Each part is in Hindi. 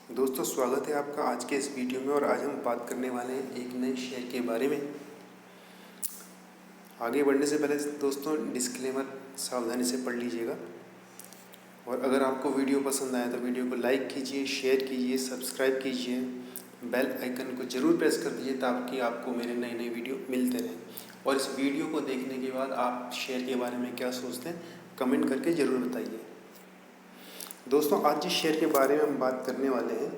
दोस्तों स्वागत है आपका आज के इस वीडियो में। और आज हम बात करने वाले हैं एक नए शेयर के बारे में। आगे बढ़ने से पहले दोस्तों डिस्क्लेमर सावधानी से पढ़ लीजिएगा। और अगर आपको वीडियो पसंद आए तो वीडियो को लाइक कीजिए, शेयर कीजिए, सब्सक्राइब कीजिए, बेल आइकन को ज़रूर प्रेस कर दीजिए ताकि आपको मेरे नए नए वीडियो मिलते रहें। और इस वीडियो को देखने के बाद आप शेयर के बारे में क्या सोचते हैं कमेंट करके ज़रूर बताइए। दोस्तों आज जिस शेयर के बारे में हम बात करने वाले हैं,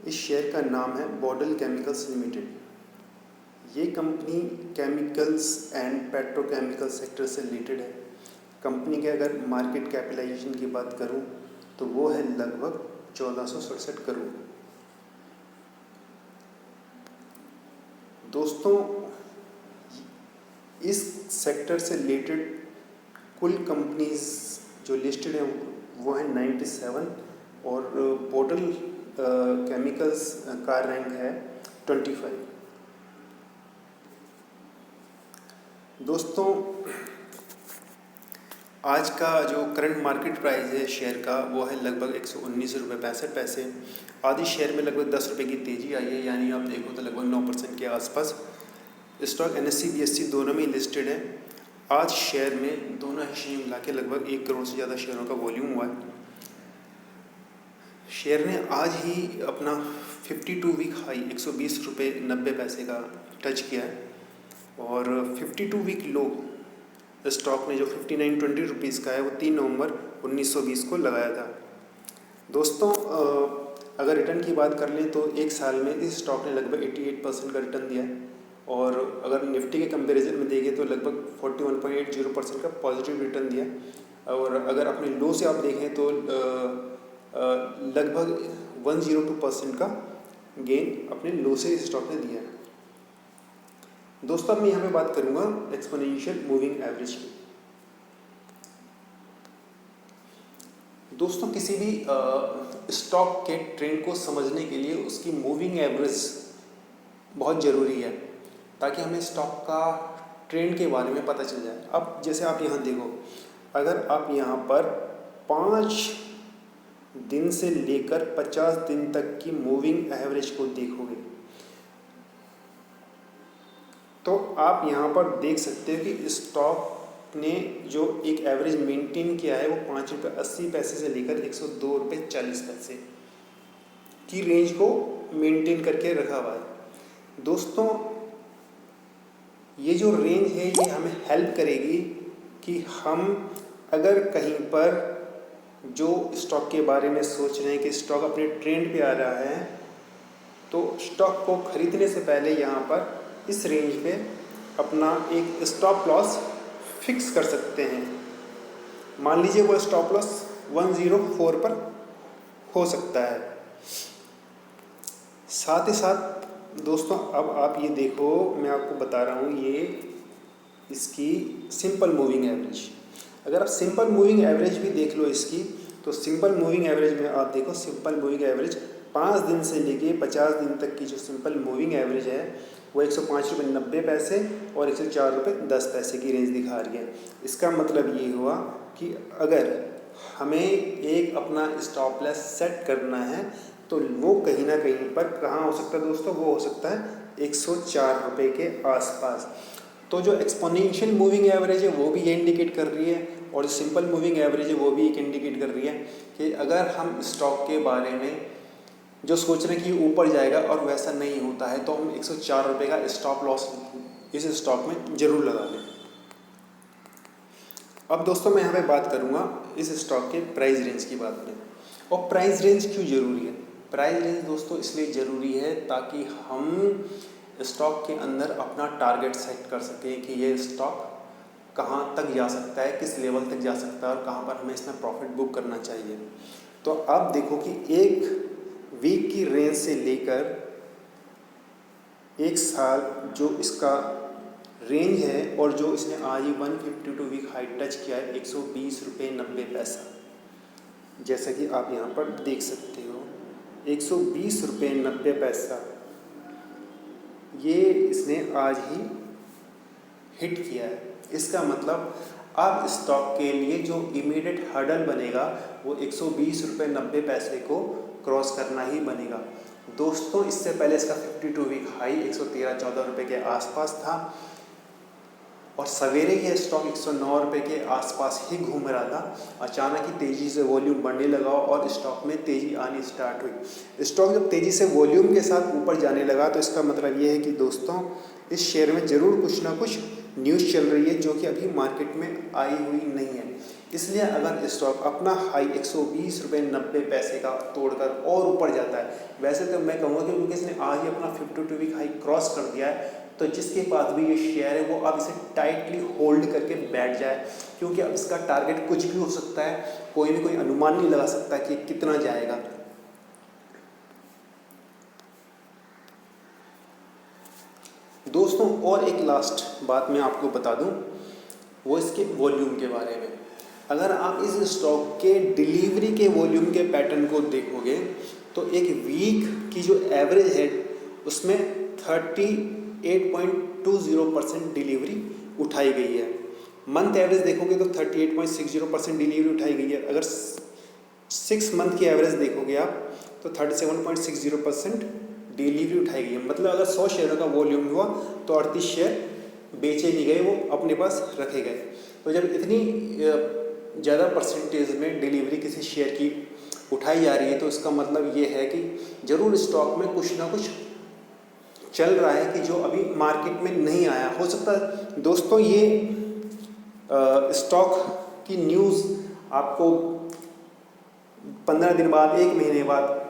इस शेयर का नाम है बॉडल केमिकल्स लिमिटेड। ये company chemicals and petrochemical sector से रिलेटेड है। कंपनी के अगर मार्केट कैपिटलाइजेशन की बात करूं तो वो है लगभग 1467 करोड़। दोस्तों इस सेक्टर से रिलेटेड कुल कंपनीज जो लिस्टेड हैं वो है 97 और बॉडल केमिकल्स का रैंक है 25। दोस्तों आज का जो करंट मार्केट प्राइस है शेयर का वो है लगभग 119 रुपये 65 पैसे। आधी शेयर में लगभग 10 रुपये की तेज़ी आई है, यानी आप देखो तो लगभग 9% के आसपास। स्टॉक NSE BSE दोनों में लिस्टेड है। आज शेयर में दोनों हिस्से मिला के लगभग 1 करोड़ से ज़्यादा शेयरों का वॉल्यूम हुआ है। शेयर ने आज ही अपना 52 वीक हाई 120 रुपये 90 पैसे का टच किया है और 52 वीक लो स्टॉक ने जो 59.20 रुपीज़ का है वो 3 नवंबर 1920 को लगाया था। दोस्तों अगर रिटर्न की बात कर लें तो एक साल में इस स्टॉक ने लगभग 88% का रिटर्न दिया है। और अगर निफ्टी के कंपैरिजन में देखें तो लगभग 41.80% का पॉजिटिव रिटर्न दिया है। और अगर अपने लो से आप देखें तो लगभग 102% का गेन अपने लो से इस स्टॉक ने दिया है। दोस्तों अब मैं यहाँ पे बात करूँगा एक्सपोनेंशियल मूविंग एवरेज की। दोस्तों किसी भी स्टॉक के ट्रेंड को समझने के लिए उसकी मूविंग एवरेज बहुत ज़रूरी है ताकि हमें स्टॉक का ट्रेंड के बारे में पता चल जाए। अब जैसे आप यहाँ देखो, अगर आप यहाँ पर 5 दिन से लेकर 50 दिन तक की मूविंग एवरेज को देखोगे तो आप यहाँ पर देख सकते हो कि स्टॉक ने जो एक एवरेज मेंटेन किया है वो 5 रुपये 80 पैसे से लेकर 102 रुपये 40 पैसे की रेंज को मेंटेन करके रखा हुआ है। दोस्तों ये जो रेंज है ये हमें हेल्प करेगी कि हम अगर कहीं पर जो स्टॉक के बारे में सोच रहे हैं कि स्टॉक अपने ट्रेंड पे आ रहा है तो स्टॉक को खरीदने से पहले यहाँ पर इस रेंज पे अपना एक स्टॉप लॉस फिक्स कर सकते हैं। मान लीजिए वो स्टॉप लॉस 104 पर हो सकता है। साथ ही साथ दोस्तों अब आप ये देखो, मैं आपको बता रहा हूँ ये इसकी सिंपल मूविंग एवरेज। अगर आप सिंपल मूविंग एवरेज भी देख लो इसकी तो सिंपल मूविंग एवरेज में आप देखो, सिंपल मूविंग एवरेज 5 दिन से लेके 50 दिन तक की जो सिंपल मूविंग एवरेज है वो 105 रुपये 90 पैसे और 104 रुपये 10 पैसे की रेंज दिखा रही है। इसका मतलब ये हुआ कि अगर हमें एक अपना स्टॉप लॉस सेट करना है तो वो कहीं ना कहीं पर कहाँ हो सकता है दोस्तों, वो हो सकता है 104 रुपये के आसपास। तो जो एक्सपोनेंशियल मूविंग एवरेज है वो भी ये इंडिकेट कर रही है और जो सिंपल मूविंग एवरेज है वो भी एक इंडिकेट कर रही है कि अगर हम स्टॉक के बारे में जो सोच रहे हैं कि ऊपर जाएगा और वैसा नहीं होता है तो हम 104 रुपये का स्टॉप लॉस इस स्टॉक में ज़रूर लगा लें। अब दोस्तों मैं यहाँ पे बात करूँगा इस स्टॉक के प्राइस रेंज की बात में। और प्राइस रेंज क्यों ज़रूरी है? प्राइस रेंज दोस्तों इसलिए ज़रूरी है ताकि हम स्टॉक के अंदर अपना टारगेट सेट कर सकें कि ये स्टॉक कहाँ तक जा सकता है, किस लेवल तक जा सकता है और कहाँ पर हमें इसमें प्रॉफिट बुक करना चाहिए। तो आप देखो कि एक वीक की रेंज से लेकर एक साल जो इसका रेंज है और जो इसने आज ही 152 वीक हाई टच किया है 120 रुपये 90 पैसा। जैसा कि आप यहाँ पर देख सकते हो 120 रुपये 90 पैसा ये इसने आज ही हिट किया है। इसका मतलब अब स्टॉक के लिए जो इमीडिएट हर्डल बनेगा वो 120 रुपये 90 पैसे को क्रॉस क्रॉस करना ही बनेगा। दोस्तों इससे पहले इसका 52 वीक हाई 113-14 रुपये के आसपास था और सवेरे यह स्टॉक 109 रुपये के आसपास ही घूम रहा था। अचानक ही तेज़ी से वॉल्यूम बढ़ने लगा और स्टॉक में तेज़ी आनी स्टार्ट हुई। स्टॉक जब तेज़ी से वॉल्यूम के साथ ऊपर जाने लगा तो इसका मतलब ये है कि दोस्तों इस शेयर में ज़रूर कुछ ना कुछ न्यूज़ चल रही है जो कि अभी मार्केट में आई हुई नहीं है। इसलिए अगर स्टॉक अपना हाई 120 रुपये 90 पैसे का तोड़कर और ऊपर जाता है, वैसे तो मैं कहूँगा कि क्योंकि इसने आज ही अपना 52 वीक हाई क्रॉस कर दिया है, तो जिसके पास भी ये शेयर है वो अब इसे टाइटली होल्ड करके बैठ जाए, क्योंकि अब इसका टारगेट कुछ भी हो सकता है, कोई अनुमान नहीं लगा सकता कि कितना जाएगा। दोस्तों और एक लास्ट बात मैं आपको बता दूं, वो इसके वॉल्यूम के बारे में। अगर आप इस स्टॉक के डिलीवरी के वॉल्यूम के पैटर्न को देखोगे तो एक वीक की जो एवरेज है उसमें 38.20% डिलीवरी उठाई गई है। मंथ एवरेज देखोगे तो 38.60% डिलीवरी उठाई गई है। अगर 6 मंथ की एवरेज देखोगे आप तो 37.60% डिलीवरी उठाई गई है। मतलब अगर 100 शेयरों का वॉल्यूम हुआ तो 38 शेयर बेचे नहीं गए, वो अपने पास रखे गए। तो जब इतनी ज़्यादा परसेंटेज में डिलीवरी किसी शेयर की उठाई जा रही है तो इसका मतलब ये है कि ज़रूर स्टॉक में कुछ ना कुछ चल रहा है कि जो अभी मार्केट में नहीं आया। हो सकता है दोस्तों ये स्टॉक की न्यूज़ आपको 15 दिन बाद, 1 महीने बाद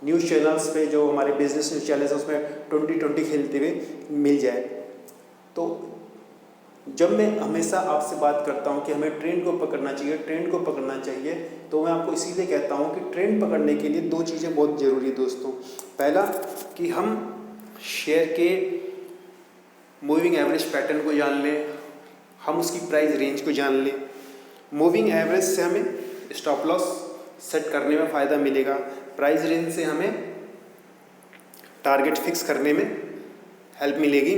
न्यूज़ चैनल्स पे, जो हमारे बिजनेस न्यूज़ चैनल्स हैं उसमें 2020 खेलते हुए मिल जाए। तो जब मैं हमेशा आपसे बात करता हूं कि हमें ट्रेंड को पकड़ना चाहिए, तो मैं आपको इसीलिए कहता हूं कि ट्रेंड पकड़ने के लिए 2 चीज़ें बहुत ज़रूरी है दोस्तों। पहला कि हम शेयर के मूविंग एवरेज पैटर्न को जान लें, हम उसकी प्राइस रेंज को जान लें। मूविंग एवरेज से हमें स्टॉप लॉस सेट करने में फ़ायदा मिलेगा, प्राइस रेंज से हमें टारगेट फिक्स करने में हेल्प मिलेगी।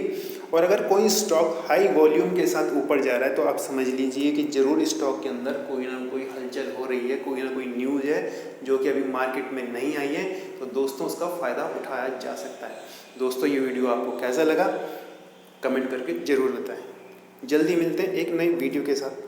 और अगर कोई स्टॉक हाई वॉल्यूम के साथ ऊपर जा रहा है तो आप समझ लीजिए कि ज़रूर स्टॉक के अंदर कोई ना कोई हलचल हो रही है, कोई ना कोई न्यूज़ है जो कि अभी मार्केट में नहीं आई है। तो दोस्तों उसका फ़ायदा उठाया जा सकता है। दोस्तों ये वीडियो आपको कैसा लगा कमेंट करके ज़रूर बताएं। जल्दी मिलते हैं एक नई वीडियो के साथ।